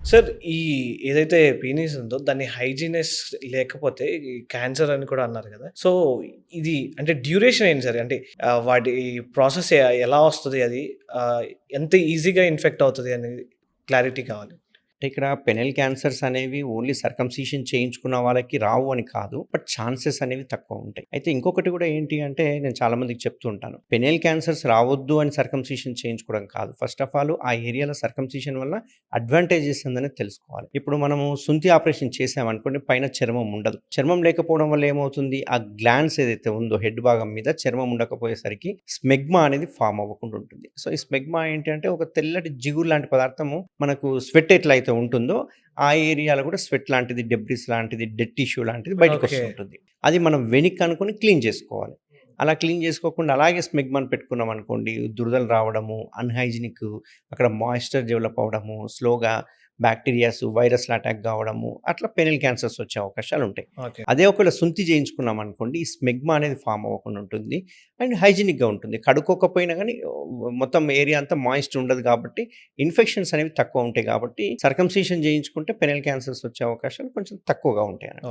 Sir ఈ ఏదైతే పీనీస్ ఉందో దాన్ని హైజీనెస్ లేకపోతే ఈ క్యాన్సర్ అని కూడా అన్నారు కదా! సో, ఇది అంటే డ్యూరేషన్ ఏంటి సార్? అంటే వాటి ప్రాసెస్ ఎలా వస్తది అది? ఎంత ఈజీగా ఇన్ఫెక్ట్ అవుతది అనేది క్లారిటీ కావాలి. అంటే ఇక్కడ పెనెల్ క్యాన్సర్స్ అనేవి ఓన్లీ సర్కంసిషన్ చేయించుకున్న వాళ్ళకి రావు అని కాదు. బట్ ఛాన్సెస్ అనేవి తక్కువ ఉంటాయి. అయితే ఇంకొకటి కూడా ఏంటి అంటే నేను చాలా మందికి చెప్తూ ఉంటాను. పెనెల్ క్యాన్సర్స్ రావద్దు అని సర్కంసిషన్ చేయించుకోవడం కాదు. ఫస్ట్ ఆఫ్ ఆల్ ఆ ఏరియాలో సర్కంసిషన్ వల్ల అడ్వాంటేజెస్ ఉందని తెలుసుకోవాలి. ఇప్పుడు మనము సుంతి ఆపరేషన్ చేసామనుకోండి పైన చర్మం ఉండదు. చర్మం లేకపోవడం వల్ల ఏమవుతుంది? ఆ గ్లాండ్స్ ఏదైతే ఉందో హెడ్ భాగం మీద చర్మం ఉండకపోయేసరికి స్మెగ్మా అనేది ఫామ్ అవ్వకుండా ఉంటుంది. సో ఈ స్మెగ్మా ఏంటి అంటే ఒక తెల్లటి జిగురు లాంటి పదార్థము మనకు స్వెట్ ఎట్లయితే ఉంటుందో ఆ ఏరియాలో కూడా స్వెట్ లాంటిది, డెబ్రిస్ లాంటిది, డెడ్ టిష్యూ లాంటిది ఓకే. బయటకొస్తుంటుంది. అది మనం వెనక్కి అనుకుని క్లీన్ చేసుకోవాలి. అలా క్లీన్ చేసుకోకుండా అలాగే స్మెగ్మాని పెట్టుకున్నాం అనుకోండి, దురదలు రావడము, అన్‌హైజీనిక్ అక్కడ మాయిశ్చర్ డెవలప్ అవ్వడము, స్లోగా బ్యాక్టీరియాస్, వైరస్‌లు అటాక్ కావడము, అట్లా పెనిల్ క్యాన్సర్స్ వచ్చే అవకాశాలుంటాయి. ఓకే. అదే ఒకవేళ సుంతి చేయించుకున్నాం అనుకోండి, ఈ స్మెగ్మా అనేది ఫార్మ్ అవ్వకుండా ఉంటుంది. అండ్ హైజీనిక్‌గా ఉంటుంది. కడుక్కోకపోయినా గానీ మొత్తం ఏరియా అంతా మాయిస్ట్ ఉండదు కాబట్టి, ఇన్ఫెక్షన్స్ అనేవి తక్కువ ఉంటాయి కాబట్టి, సర్కంసిషన్ చేయించుకుంటే పెనెల్ క్యాన్సర్స్ వచ్చే అవకాశాలు కొంచెం తక్కువగా ఉంటాయన్నమాట.